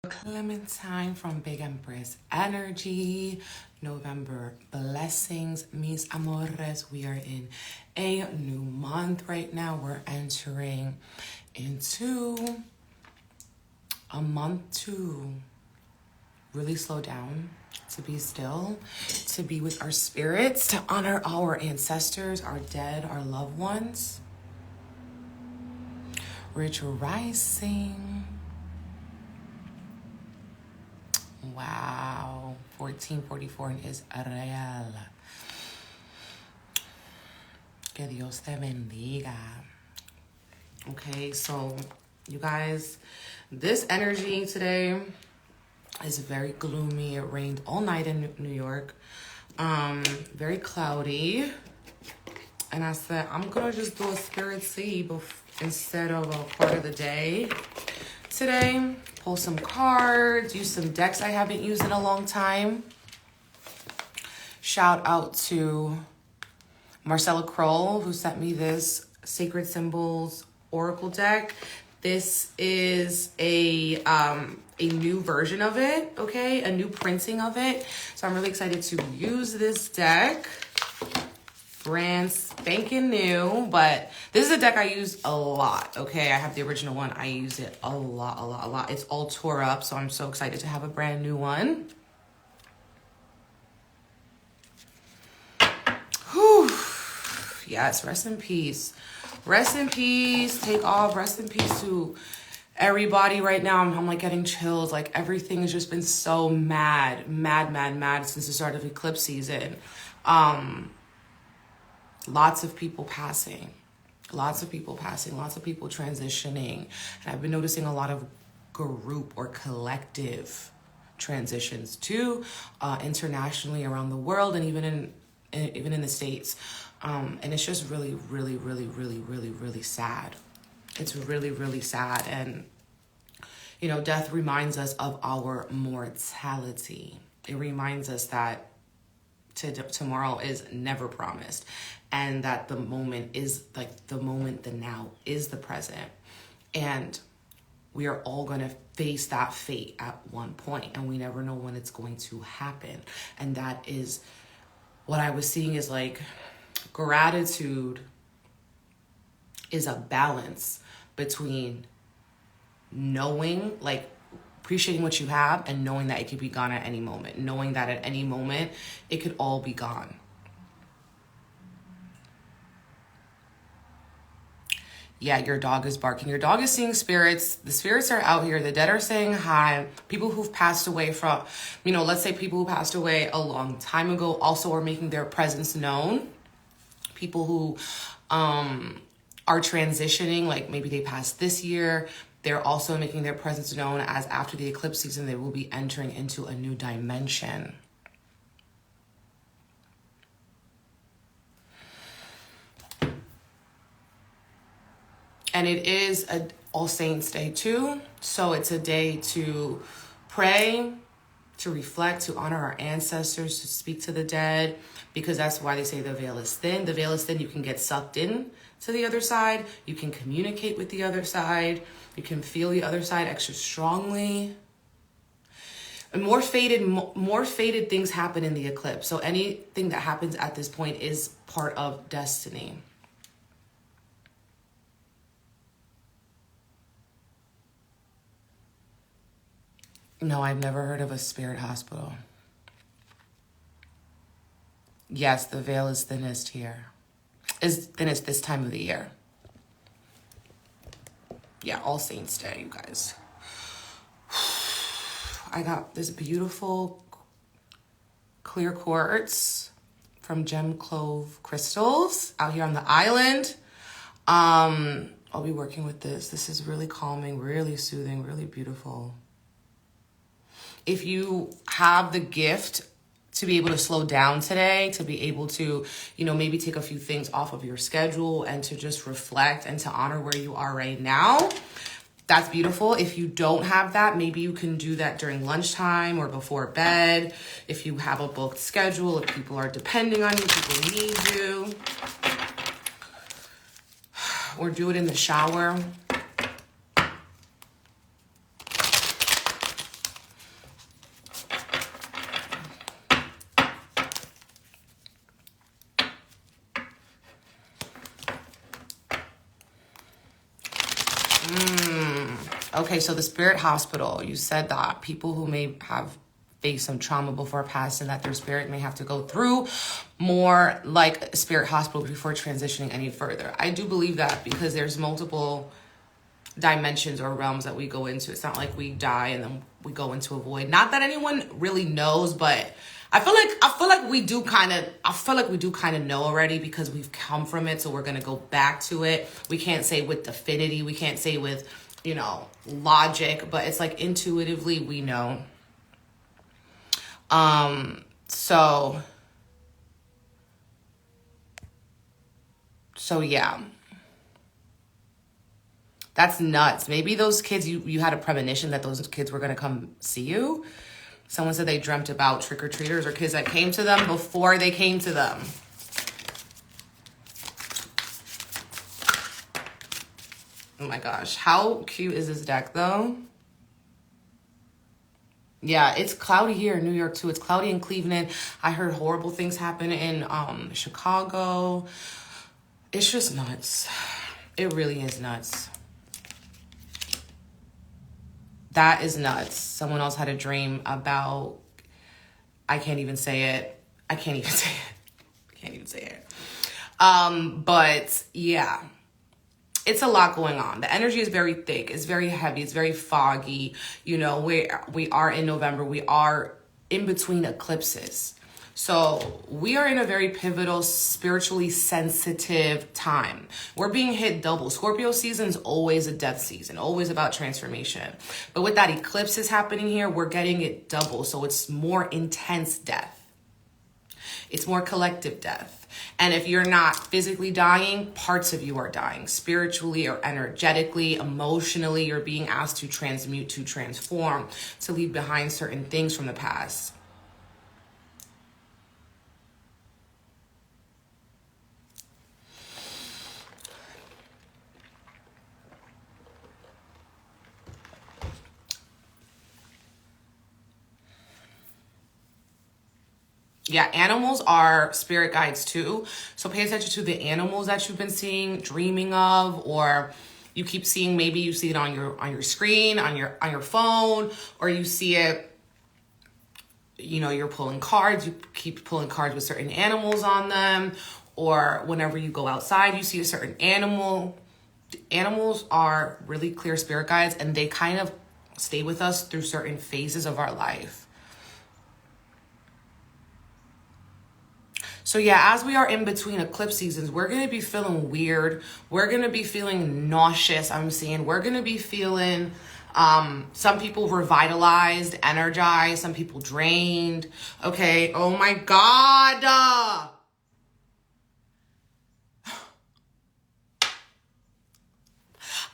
Clementine from Big Empress Energy. November blessings, mis amores. We are in a new month right now. We're entering into a month to really slow down, to be still, to be with our spirits, to honor our ancestors, our dead, our loved ones. Rich rising. Wow, 1444 in Israel. Que Dios te bendiga. Okay, so you guys, this energy today is very gloomy. It rained all night in New York. Very cloudy. And I said, I'm gonna just do a spirit seed instead of a part of the day today. Pull some cards, use some decks I haven't used in a long time. Shout out to Marcella Kroll, who sent me this Sacred Symbols Oracle deck. This is a new version of it, okay? A new printing of it. So I'm really excited to use this deck. Brand spanking new, but this is a deck I use a lot, okay? I have the original one. I use it a lot. It's all tore up, so I'm so excited to have a brand new one. Whew. Yes, rest in peace. Rest in peace. Take off. Rest in peace to everybody right now. I'm like getting chills. Like everything has just been so mad since the start of eclipse season. Lots of people passing, lots of people transitioning. And I've been noticing a lot of group or collective transitions too, internationally around the world and even in the States. And it's just really sad. It's really sad. And, you know, death reminds us of our mortality. It reminds us that tomorrow is never promised, and that the moment is like the moment, the now is the present, and we are all going to face that fate at one point, and we never know when it's going to happen. And that is what I was seeing is like gratitude is a balance between knowing, like appreciating what you have, and knowing that it could be gone at any moment, knowing that at any moment it could all be gone. Yeah, your dog is barking. Your dog is seeing spirits. The spirits are out here. The dead are saying hi. People who've passed away from, you know, let's say people who passed away a long time ago also are making their presence known. People who are transitioning, like maybe they passed this year, they're also making their presence known, as after the eclipse season, they will be entering into a new dimension. And it is All Saints Day too. So it's a day to pray, to reflect, to honor our ancestors, to speak to the dead, because that's why they say the veil is thin. The veil is thin. You can get sucked in to the other side. You can communicate with the other side. You can feel the other side extra strongly. And more fated things happen in the eclipse. So anything that happens at this point is part of destiny. No, I've never heard of a spirit hospital. Yes, the veil is thinnest here. Is thinnest this time of the year. Yeah, All Saints Day, you guys. I got this beautiful clear quartz from Gem Clove Crystals out here on the island. I'll be working with this. This is really calming, really soothing, really beautiful. If you have the gift to be able to slow down today, to be able to, you know, maybe take a few things off of your schedule and to just reflect and to honor where you are right now, that's beautiful. If you don't have that, maybe you can do that during lunchtime or before bed. If you have a booked schedule, if people are depending on you, people need you. Or do it in the shower. Okay, so the spirit hospital, you said that people who may have faced some trauma before passing, that their spirit may have to go through more like a spirit hospital before transitioning any further. I do believe that because there's multiple dimensions or realms that we go into. It's not like we die and then we go into a void. Not that anyone really knows, but I feel like we do kind of know already because we've come from it, so we're going to go back to it. We can't say with affinity, we can't say with, you know, logic, but it's like intuitively we know. So yeah. That's nuts. Maybe those kids, you had a premonition that those kids were going to come see you. Someone said they dreamt about trick-or-treaters or kids that came to them before they came to them. Oh my gosh. How cute is this deck though? Yeah, it's cloudy here in New York too. It's cloudy in Cleveland. I heard horrible things happen in Chicago. It's just nuts. It really is nuts. That is nuts. Someone else had a dream about, I can't even say it. But yeah, it's a lot going on. The energy is very thick. It's very heavy. It's very foggy. You know, we are in November. We are in between eclipses. So we are in a very pivotal, spiritually sensitive time. We're being hit double. Scorpio season is always a death season, always about transformation. But with that eclipse is happening here, we're getting it double. So it's more intense death. It's more collective death. And if you're not physically dying, parts of you are dying. Spiritually or energetically, emotionally, you're being asked to transmute, to transform, to leave behind certain things from the past. Yeah, animals are spirit guides too. So pay attention to the animals that you've been seeing, dreaming of, or you keep seeing, maybe you see it on your screen, on your phone, or you see it, you know, you're pulling cards, you keep pulling cards with certain animals on them, or whenever you go outside, you see a certain animal. Animals are really clear spirit guides, and they kind of stay with us through certain phases of our life. So yeah, as we are in between eclipse seasons, we're going to be feeling weird. We're going to be feeling nauseous, I'm seeing. We're going to be feeling, some people revitalized, energized, some people drained. Okay, oh my God. I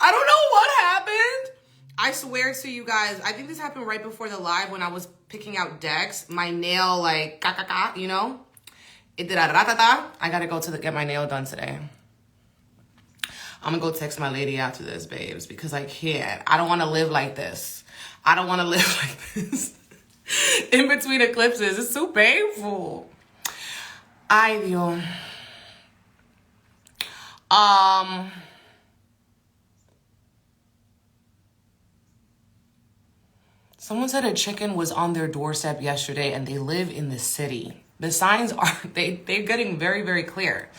don't know what happened. I swear to you guys, I think this happened right before the live when I was picking out decks. My nail, like, you know? It did a ratata. I gotta go get my nail done today. I'm gonna go text my lady after this, babes, because I can't. I don't want to live like this. I don't want to live like this. In between eclipses, it's so painful. Ay, Dios. Someone said a chicken was on their doorstep yesterday and they live in the city. The signs are, they're getting very, very clear.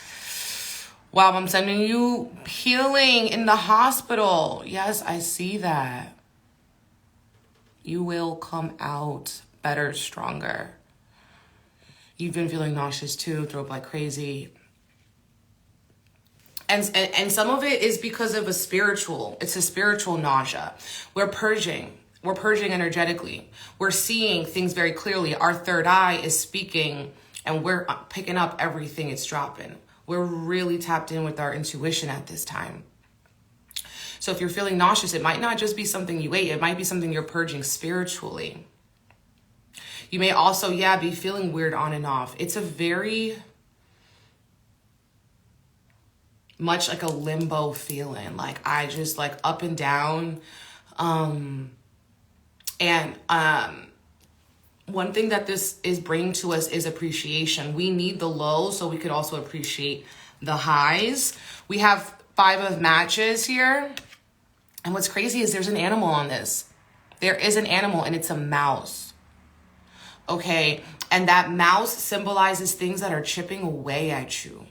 Wow, I'm sending you healing in the hospital. Yes, I see that. You will come out better, stronger. You've been feeling nauseous too, throw up like crazy. And some of it is because of it's a spiritual nausea. We're purging energetically. We're seeing things very clearly. Our third eye is speaking and we're picking up everything it's dropping. We're really tapped in with our intuition at this time. So if you're feeling nauseous, it might not just be something you ate. It might be something you're purging spiritually. You may also, be feeling weird on and off. It's a very much like a limbo feeling. Like I just like up and down. One thing that this is bringing to us is appreciation. We need the lows so we could also appreciate the highs. We have 5 of matches here. And what's crazy is there's an animal on this. There is an animal, and it's a mouse. Okay? And that mouse symbolizes things that are chipping away at you.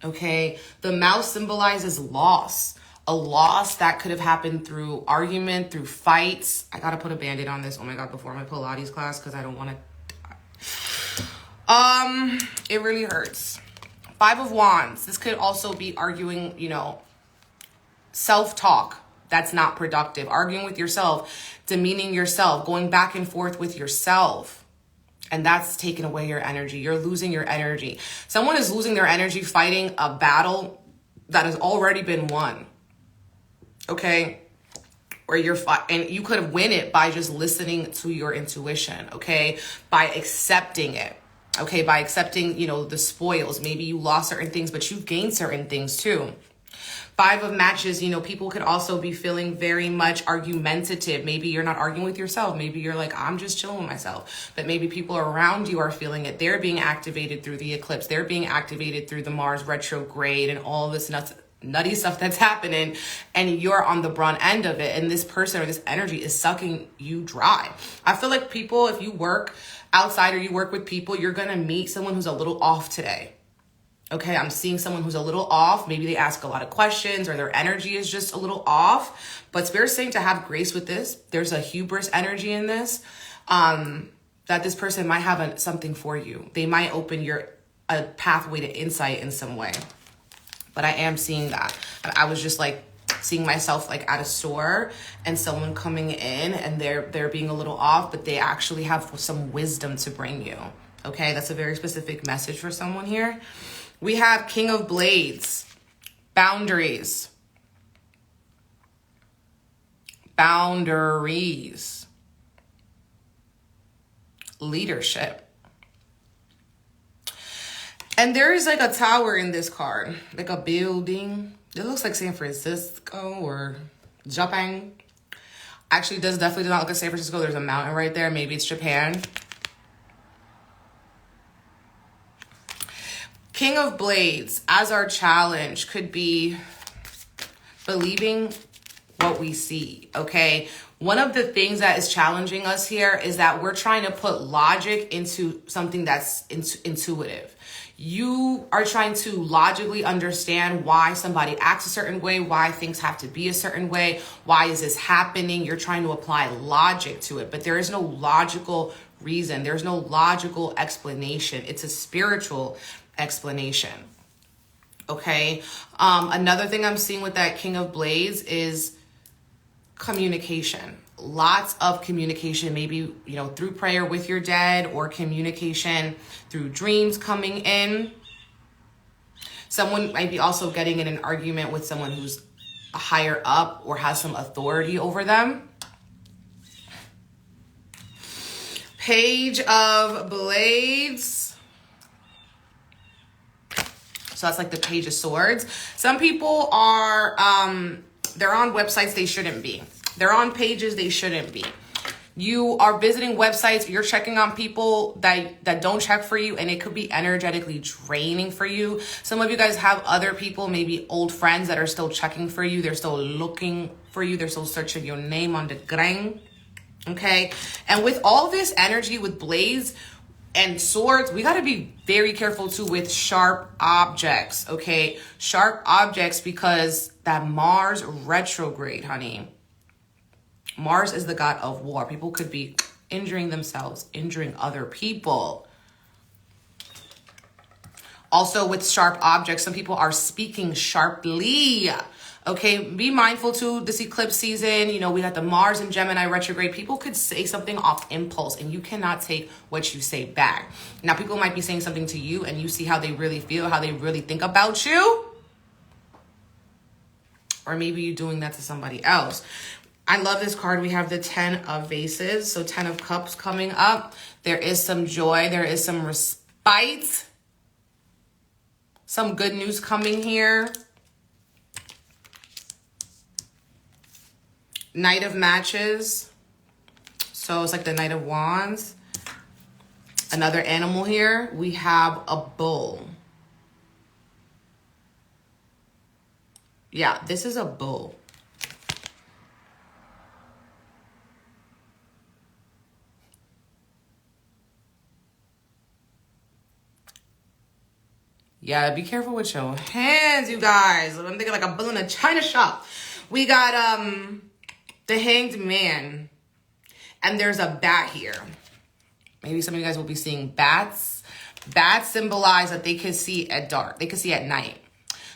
Okay? The mouse symbolizes loss. A loss that could have happened through argument, through fights. I gotta put a Band-Aid on this, oh my God, before my Pilates class, because I don't want to. It really hurts. 5 of Wands. This could also be arguing, you know, self-talk that's not productive. Arguing with yourself, demeaning yourself, going back and forth with yourself. And that's taking away your energy. You're losing your energy. Someone is losing their energy fighting a battle that has already been won. Okay? Or and you could win it by just listening to your intuition. Okay? By accepting it. Okay? By accepting, you know, the spoils. Maybe you lost certain things, but you've gained certain things too. 5 of Matches, you know, people could also be feeling very much argumentative. Maybe you're not arguing with yourself. Maybe you're like, I'm just chilling with myself. But maybe people around you are feeling it. They're being activated through the eclipse. They're being activated through the Mars retrograde and all this nutty stuff that's happening. And you're on the brunt end of it. And this person or this energy is sucking you dry. I feel like people, if you work outside or you work with people, you're going to meet someone who's a little off today. Okay, I'm seeing someone who's a little off. Maybe they ask a lot of questions or their energy is just a little off. But Spirit's saying to have grace with this. There's a hubris energy in this. That this person might have something for you. They might open a pathway to insight in some way. But I am seeing that. I was just like seeing myself like at a store and someone coming in and they're being a little off, but they actually have some wisdom to bring you. Okay, that's a very specific message for someone here. We have King of Blades, boundaries, leadership. And there is like a tower in this card, like a building. It looks like San Francisco or Japan. Actually, this definitely does not look like San Francisco. There's a mountain right there. Maybe it's Japan. King of Blades, as our challenge, could be believing what we see, okay? One of the things that is challenging us here is that we're trying to put logic into something that's intuitive. You are trying to logically understand why somebody acts a certain way, why things have to be a certain way, why is this happening? You're trying to apply logic to it, but there is no logical reason. There's no logical explanation. It's a spiritual explanation. Okay. Another thing I'm seeing with that King of Blades is communication. Lots of communication, maybe, you know, through prayer with your dead or communication through dreams coming in. Someone might be also getting in an argument with someone who's higher up or has some authority over them. Page of Blades. So that's like the Page of Swords. Some people are, they're on websites they shouldn't be. They're on pages they shouldn't be. You are visiting websites, you're checking on people that don't check for you, and it could be energetically draining for you. Some of you guys have other people, maybe old friends that are still checking for you. They're still looking for you. They're still searching your name on the gram. Okay? And with all this energy with blades and swords, we got to be very careful too with sharp objects, okay? Sharp objects, because that Mars retrograde, honey. Mars is the god of war. People could be injuring themselves, injuring other people. Also with sharp objects, some people are speaking sharply. Okay, be mindful too, this eclipse season, you know, we got the Mars and Gemini retrograde. People could say something off impulse and you cannot take what you say back. Now, people might be saying something to you and you see how they really feel, how they really think about you. Or maybe you're doing that to somebody else. I love this card. We have the 10 of Vases, so 10 of Cups coming up. There is some joy. There is some respite. Some good news coming here. Knight of Matches. So it's like the Knight of Wands. Another animal here. We have a bull. Yeah, this is a bull. Yeah, be careful with your hands, you guys. I'm thinking like a bull in a china shop. We got the Hanged Man. And there's a bat here. Maybe some of you guys will be seeing bats. Bats symbolize that they can see at dark. They can see at night.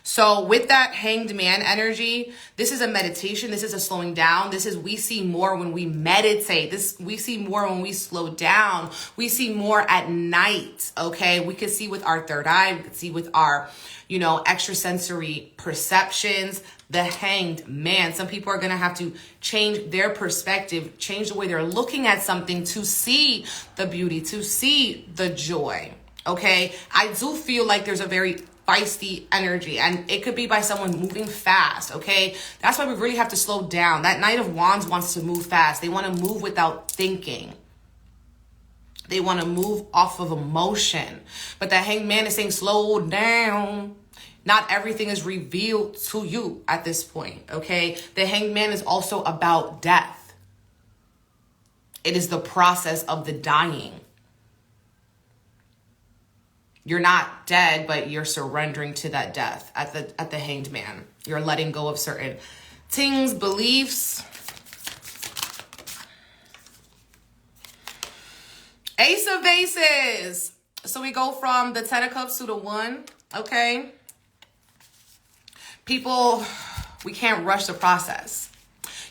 So with that Hanged Man energy, this is a meditation. This is a slowing down. This is, we see more when we meditate. We see more when we slow down. We see more at night, okay? We can see with our third eye. We can see with our, extrasensory perceptions. The Hanged Man. Some people are going to have to change their perspective, change the way they're looking at something to see the beauty, to see the joy, okay? I do feel like there's a very feisty energy, and it could be by someone moving fast, okay? That's why we really have to slow down. That Knight of Wands wants to move fast. They want to move without thinking. They want to move off of emotion. But that Hanged Man is saying, slow down. Not everything is revealed to you at this point, okay? The Hanged Man is also about death. It is the process of the dying. You're not dead, but you're surrendering to that death at the Hanged Man. You're letting go of certain things, beliefs. Ace of Aces. So we go from the Ten of Cups to the 1, okay? People, we can't rush the process.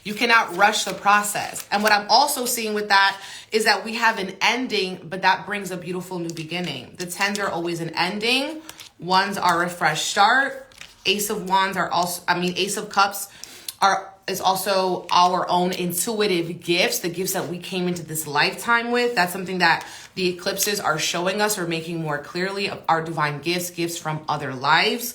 You cannot rush the process. And what I'm also seeing with that is that we have an ending, but that brings a beautiful new beginning. The 10s are always an ending. 1s are a fresh start. Ace of Wands are also, Ace of Cups is also our own intuitive gifts, the gifts that we came into this lifetime with. That's something that the eclipses are showing us or making more clearly of our divine gifts from other lives.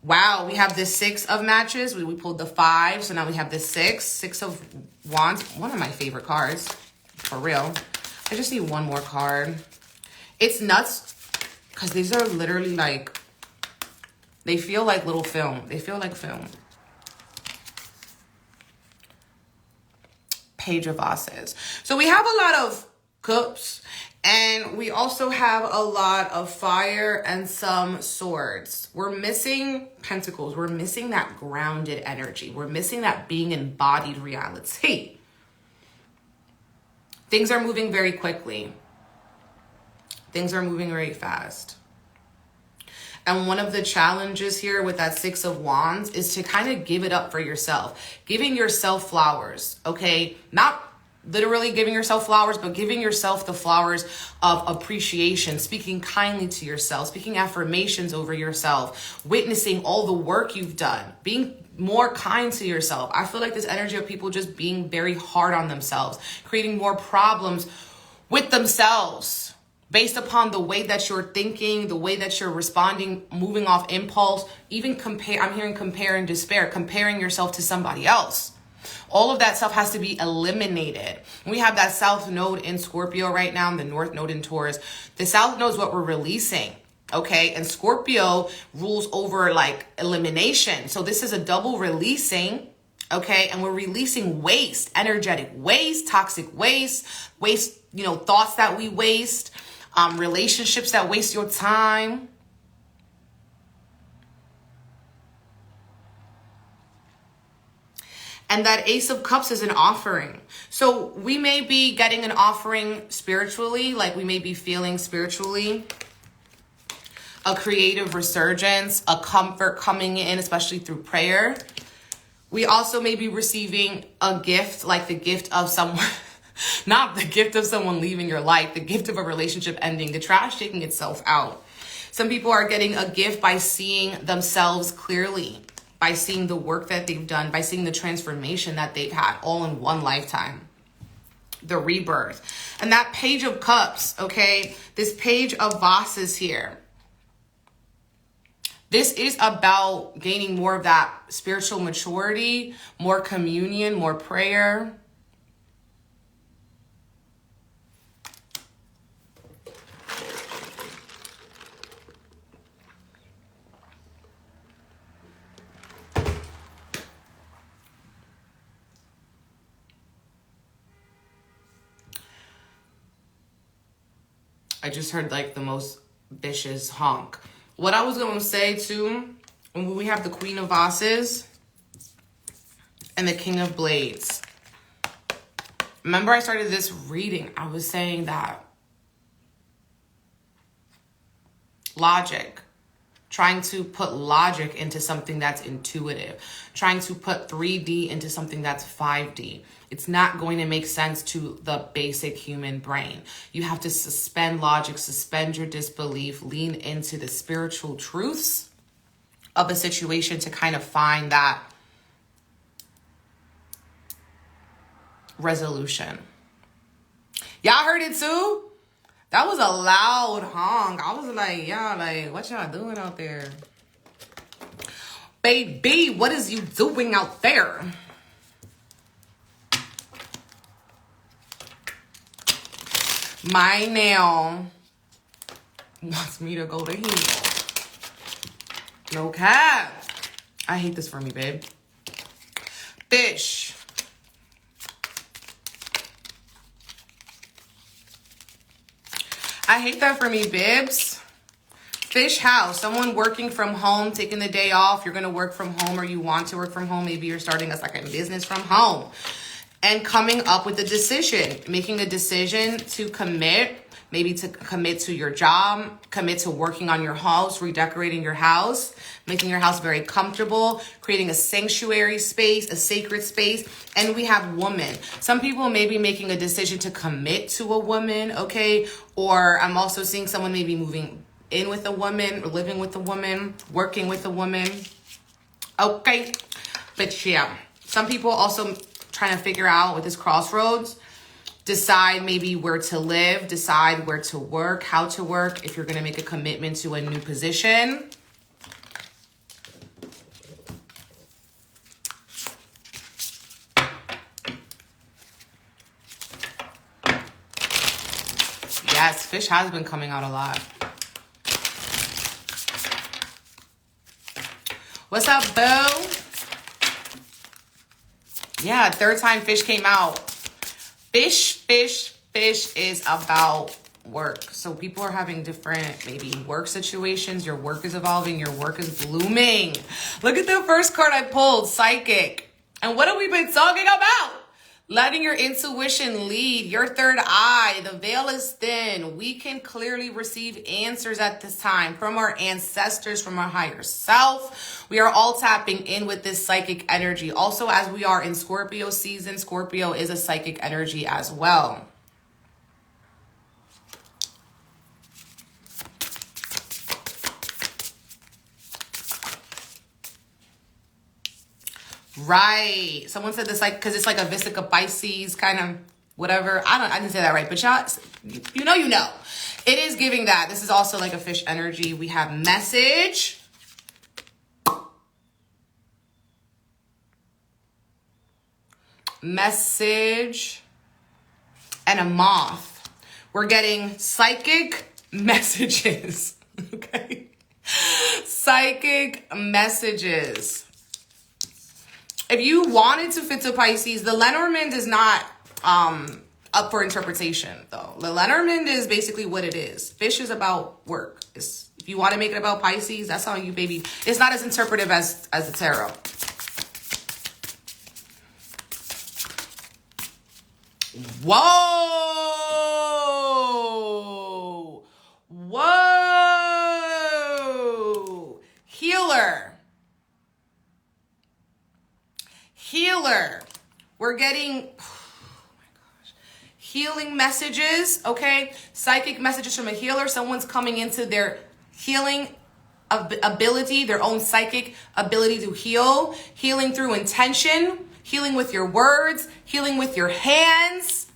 Wow, we have the 6 of matches. We pulled the 5, so now we have the 6 of Wands. One of my favorite cards, for real. I just need one more card. It's nuts, because these are literally like, they feel like little film. They feel like film. Page of Vases. So we have a lot of cups, and we also have a lot of fire and some swords. We're missing pentacles. We're missing that grounded energy. We're missing that being embodied reality. Things are moving very quickly. Things are moving very fast. And one of the challenges here with that 6 of Wands is to kind of give it up for yourself. Giving yourself flowers, okay? Not literally giving yourself flowers, but giving yourself the flowers of appreciation, speaking kindly to yourself, speaking affirmations over yourself, witnessing all the work you've done, being more kind to yourself. I feel like this energy of people just being very hard on themselves, creating more problems with themselves based upon the way that you're thinking, the way that you're responding, moving off impulse, even I'm hearing compare and despair, comparing yourself to somebody else. All of that stuff has to be eliminated. We have that South Node in Scorpio right now, and the North Node in Taurus. The South Node is what we're releasing, okay? And Scorpio rules over like elimination. So this is a double releasing, okay? And we're releasing waste, energetic waste, toxic waste, thoughts that we waste, relationships that waste your time. And that Ace of Cups is an offering. So we may be getting an offering spiritually, like we may be feeling spiritually a creative resurgence, a comfort coming in, especially through prayer. We also may be receiving a gift, like the gift of someone, not the gift of someone leaving your life, the gift of a relationship ending, the trash taking itself out. Some people are getting a gift by seeing themselves clearly, by seeing the work that they've done, by seeing the transformation that they've had all in one lifetime. The rebirth. And that Page of Cups, okay? This Page of Vases here. This is about gaining more of that spiritual maturity, more communion, more prayer. I just heard like the most vicious honk. what I was going to say too, when we have the Queen of Vases and the King of Blades. Remember I started this reading, I was saying that logic, trying to put logic into something that's intuitive, trying to put 3D into something that's 5D. It's not going to make sense to the basic human brain. You have to suspend logic, suspend your disbelief, lean into the spiritual truths of a situation to kind of find that resolution. Y'all heard it too? That was a loud honk. I was like, y'all, like, what y'all doing out there? Baby, what is you doing out there? My nail wants me to go to heel. No cap. I hate this for me, babe. Fish. I hate that for me, bibs. Fish house. Someone working from home, taking the day off. You're going to work from home or you want to work from home. Maybe you're starting a second business from home. And coming up with a decision. Making a decision to commit. Maybe to commit to your job. Commit to working on your house. Redecorating your house. Making your house very comfortable. Creating a sanctuary space. A sacred space. And we have woman. Some people may be making a decision to commit to a woman. Okay. Or I'm also seeing someone maybe moving in with a woman. Or living with a woman. Working with a woman. Okay. But yeah. Some people also trying to figure out with this crossroads. Decide maybe where to live, decide where to work, how to work, if you're going to make a commitment to a new position. Yes, fish has been coming out a lot. What's up, boo? Yeah, third time fish came out. Fish is about work. So people are having different maybe work situations. Your work is evolving. Your work is blooming. Look at the first card I pulled, Psychic. And what have we been talking about? Letting your intuition lead, your third eye, the veil is thin. We can clearly receive answers at this time from our ancestors, from our higher self. We are all tapping in with this psychic energy. Also, as we are in Scorpio season, Scorpio is a psychic energy as well. Right. Someone said this like, because it's like a Vesica Pisces kind of whatever. I didn't say that right, but y'all, you know. It is giving that. This is also like a fish energy. We have message. Message. And a moth. We're getting psychic messages. Okay. Psychic messages. If you wanted to fit to Pisces, the Lenormand is not up for interpretation, though. The Lenormand is basically what it is. Fish is about work. If you want to make it about Pisces, that's on you, baby. It's not as interpretive as the tarot. Whoa! Whoa! Healer. We're getting, oh my gosh, healing messages, okay? Psychic messages from a healer. Someone's coming into their healing ability, their own psychic ability to heal. Healing through intention, healing with your words, healing with your hands.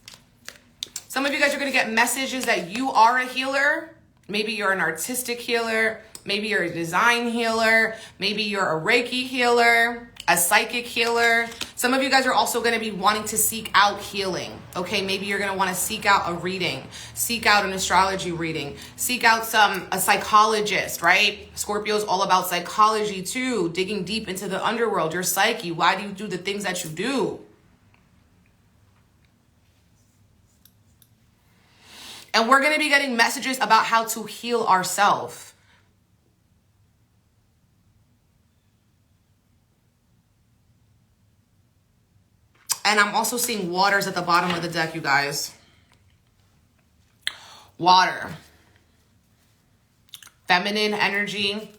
Some of you guys are going to get messages that you are a healer. Maybe you're an artistic healer. Maybe you're a design healer. Maybe you're a Reiki healer. A psychic healer. Some of you guys are also going to be wanting to seek out healing. Okay, maybe you're going to want to seek out a reading, seek out an astrology reading, seek out a psychologist, right? Scorpio is all about psychology too, digging deep into the underworld, your psyche. Why do you do the things that you do? And we're going to be getting messages about how to heal ourselves. And I'm also seeing waters at the bottom of the deck, you guys. Water. Feminine energy,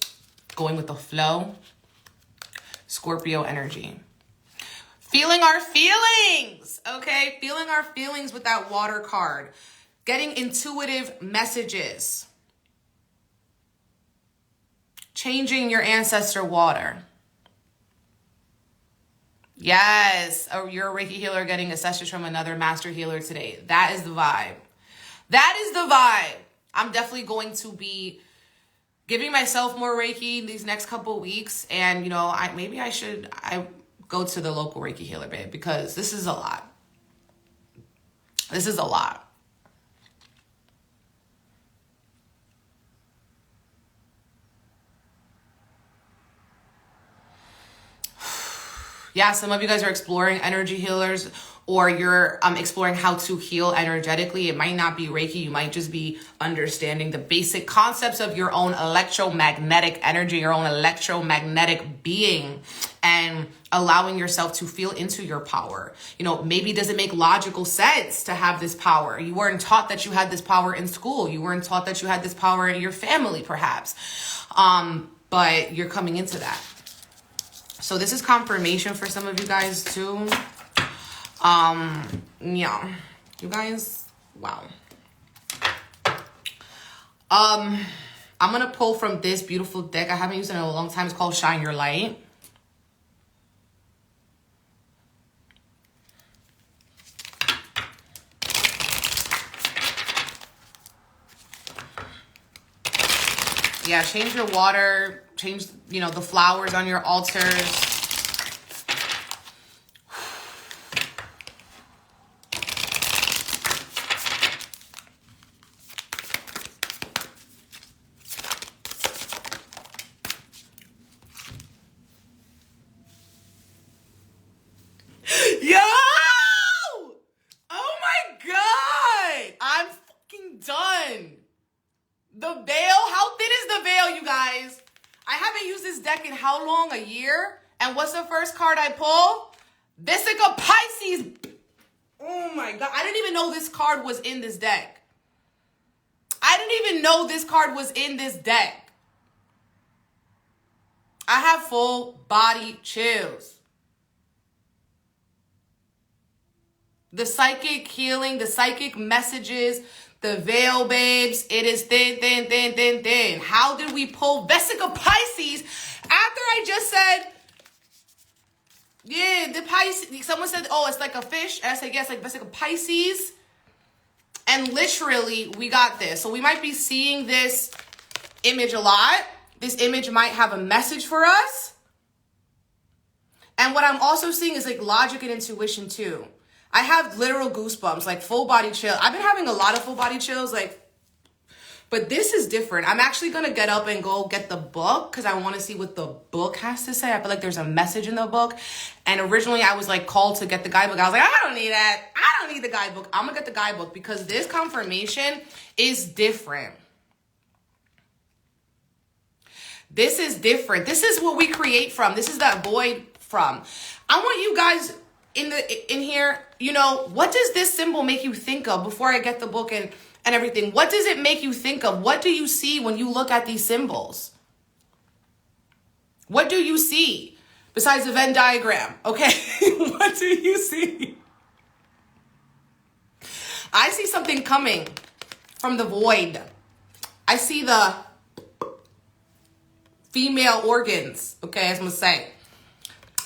going with the flow. Scorpio energy. Feeling our feelings, okay? Feeling our feelings with that water card. Getting intuitive messages. Changing your ancestor water. Yes, you're a Reiki healer getting a session from another master healer today. That is the vibe. That is the vibe. I'm definitely going to be giving myself more Reiki these next couple weeks. And, you know, maybe I should go to the local Reiki healer, babe, because this is a lot. This is a lot. Yeah, some of you guys are exploring energy healers, or you're exploring how to heal energetically. It might not be Reiki. You might just be understanding the basic concepts of your own electromagnetic energy, your own electromagnetic being, and allowing yourself to feel into your power. You know, maybe does it make logical sense to have this power? You weren't taught that you had this power in school. You weren't taught that you had this power in your family, perhaps. But you're coming into that. So this is confirmation for some of you guys too. Yeah, you guys, wow. I'm gonna pull from this beautiful deck. I haven't used it in a long time. It's called Shine Your Light. Yeah, change your water, change, you know, the flowers on your altars. Yo! Oh my God! I'm fucking done. The veil, how thin is the veil, you guys? I haven't used this deck in how long? A year? And what's the first card I pull? Vesica Pisces. Oh my God. I didn't even know this card was in this deck. I didn't even know this card was in this deck. I have full body chills. The psychic healing, the psychic messages, the veil, babes. It is thin, thin, thin, thin, thin. How did we pull Vesica Pisces after I just said, yeah, the Pisces? Someone said, oh, it's like a fish. And I said, yes, like Vesica Pisces. And literally, we got this. So we might be seeing this image a lot. This image might have a message for us. And what I'm also seeing is like logic and intuition too. I have literal goosebumps, like full body chill. I've been having a lot of full body chills, but this is different. I'm actually going to get up and go get the book because I want to see what the book has to say. I feel like there's a message in the book. And originally I was like called to get the guidebook. I was like, I don't need that. I don't need the guidebook. I'm going to get the guidebook because this confirmation is different. This is different. This is what we create from. This is that void from. I want you guys in here, you know, what does this symbol make you think of before I get the book and everything? What does it make you think of? What do you see when you look at these symbols? What do you see besides the Venn diagram? Okay, what do you see? I see something coming from the void. I see the female organs, okay, as I'm gonna say.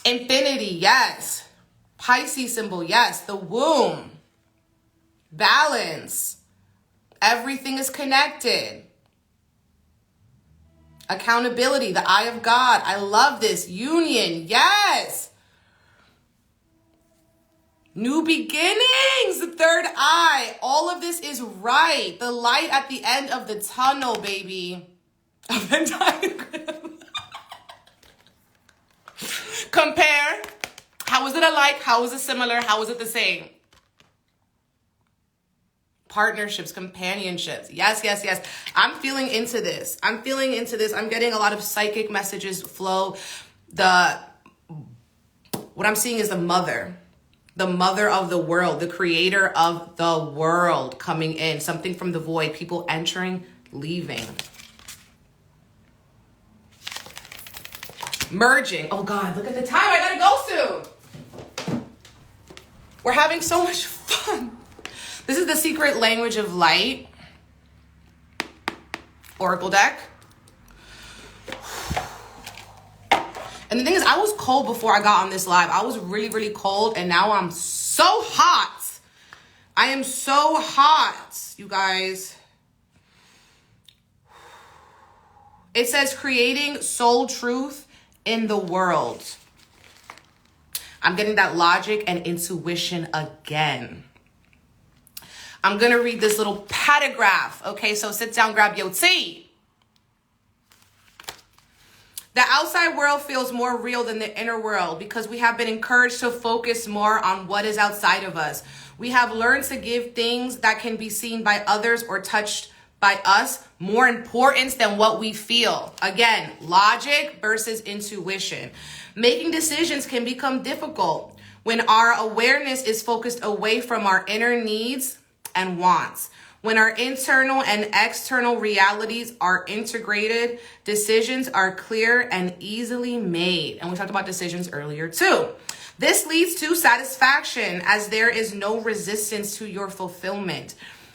Infinity, yes. Pisces symbol, yes. The womb. Balance. Everything is connected. Accountability, the eye of God. I love this. Union, yes. New beginnings, the third eye. All of this is right. The light at the end of the tunnel, baby. A Venn diagram. Compare. How is it alike? How is it similar? How is it the same? Partnerships, companionships. Yes, yes, yes. I'm feeling into this. I'm feeling into this. I'm getting a lot of psychic messages flow. What I'm seeing is the the mother of the world, the creator of the world coming in, something from the void, people entering, leaving. Merging. Oh God, look at the time. I gotta go soon. We're having so much fun. This is the secret language of light. Oracle deck. And the thing is, I was cold before I got on this live. I was really, really cold. And now I'm so hot. I am so hot, you guys. It says creating soul truth in the world. I'm getting that logic and intuition again. I'm going to read this little paragraph. Okay, so sit down, grab your tea. The outside world feels more real than the inner world because we have been encouraged to focus more on what is outside of us. We have learned to give things that can be seen by others or touched by us more importance than what we feel. Again, logic versus intuition. Making decisions can become difficult when our awareness is focused away from our inner needs and wants. When our internal and external realities are integrated, decisions are clear and easily made. And we talked about decisions earlier too. This leads to satisfaction as there is no resistance to your fulfillment.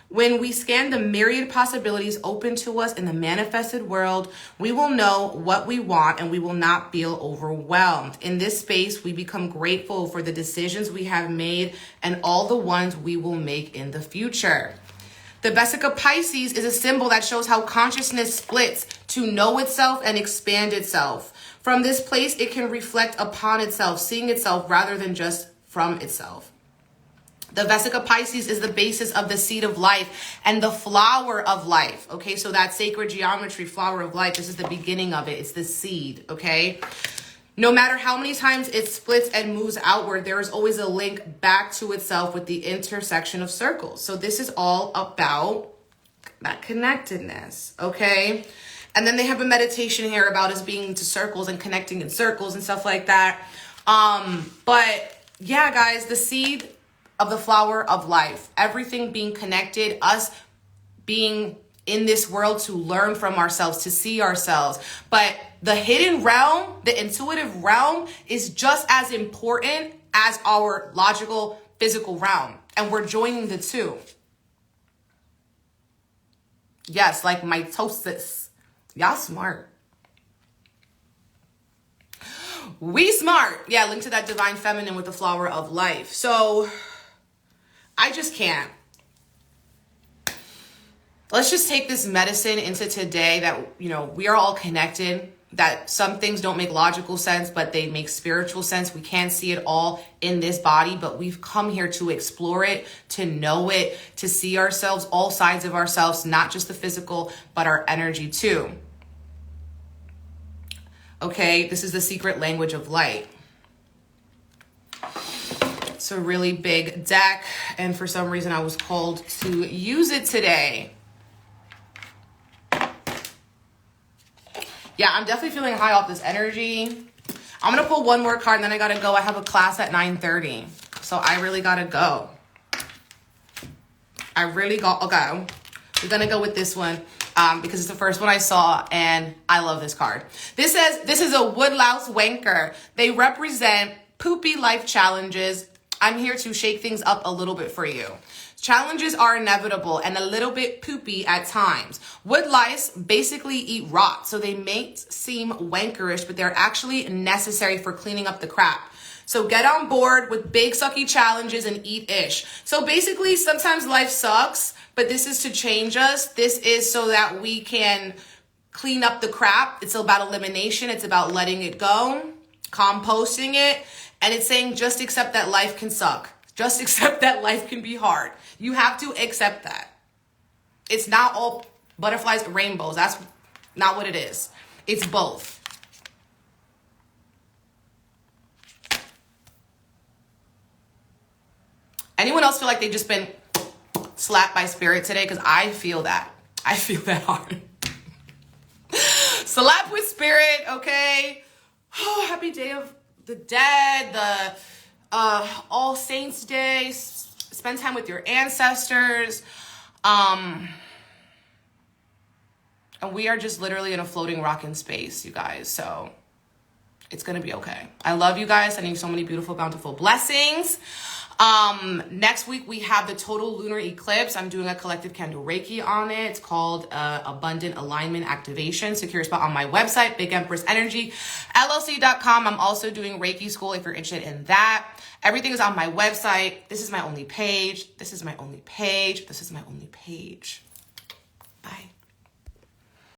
When we scan the myriad possibilities open to us in the manifested world, we will know what we want and we will not feel overwhelmed. In this space, we become grateful for the decisions we have made and all the ones we will make in the future. The Vesica Piscis is a symbol that shows how consciousness splits to know itself and expand itself. From this place, it can reflect upon itself, seeing itself rather than just from itself. The Vesica Piscis is the basis of the seed of life and the flower of life. Okay, so that sacred geometry, flower of life, this is the beginning of it. It's the seed, okay? No matter how many times it splits and moves outward, there is always a link back to itself with the intersection of circles. So this is all about that connectedness, okay? And then they have a meditation here about us being into circles and connecting in circles and stuff like that. But yeah, guys, the seed of the flower of life, everything being connected, us being in this world to learn from ourselves, to see ourselves. But the hidden realm, the intuitive realm, is just as important as our logical, physical realm. And we're joining the two. Yes, like mitosis. Y'all smart. We smart. Yeah, link to that divine feminine with the flower of life. So I just can't. Let's just take this medicine into today that, you know, we are all connected, that some things don't make logical sense, but they make spiritual sense. We can't see it all in this body, but we've come here to explore it, to know it, to see ourselves, all sides of ourselves, not just the physical, but our energy too. Okay, this is the secret language of light. It's a really big deck, and for some reason I was called to use it today. Yeah, I'm definitely feeling high off this energy. I'm going to pull one more card and then I got to go. I have a class at 9:30. So I really got to go. Okay. We're going to go with this one because it's the first one I saw and I love this card. This says, this is a woodlouse wanker. They represent poopy life challenges. I'm here to shake things up a little bit for you. Challenges are inevitable and a little bit poopy at times. Wood lice basically eat rot, so they may seem wankerish, but they're actually necessary for cleaning up the crap. So get on board with big sucky challenges and eat ish. So basically, sometimes life sucks, but this is to change us. This is so that we can clean up the crap. It's about elimination. It's about letting it go, composting it. And it's saying just accept that life can suck. Just accept that life can be hard. You have to accept that. It's not all butterflies and rainbows. That's not what it is. It's both. Anyone else feel like they've just been slapped by spirit today? Because I feel that. I feel that hard. Slap with spirit, okay? Oh, happy Day of the Dead, All Saints Day. Spend time with your ancestors. And we are just literally in a floating rock in space, you guys. So it's going to be okay. I love you guys. Sending you so many beautiful, bountiful blessings. Next week we have the total lunar eclipse. I'm doing a collective candle Reiki on it. It's called Abundant Alignment Activation. Secure a spot on my website, Big Empress Energy, LLC.com. I'm also doing Reiki school if you're interested in that. Everything is on my website. This is my only page. This is my only page. This is my only page.